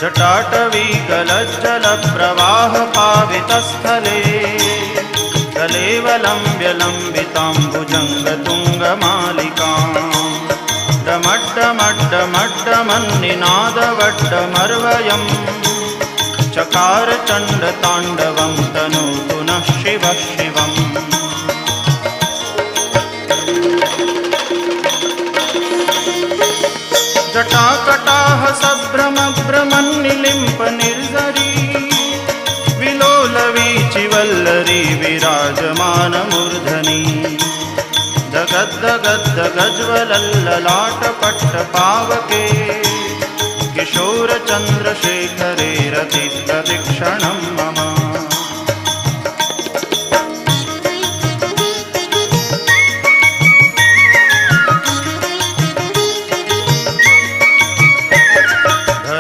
जटाटवीगलज्जलप्रवाहपावितस्थले कलेवलम्ब्य लम्बिताम्बुजङ्गतुङ्गमालिकाम् डमड्डमड्डमड्डमन्निनादवड्डमर्वयम् चकार चण्डताण्डवं तनोतु नः शिवः शिवम्। जटाकटाह सभ्रमभ्रमन्निलिम्प निर्झरी विलोलवीचिवल्लरी विराजमानमूर्धनि दगद्दगद्दगज्ज्वलल्ललाटपट्टपावके किशोरचन्द्रशेखरे रतिप्रदक्षिणम्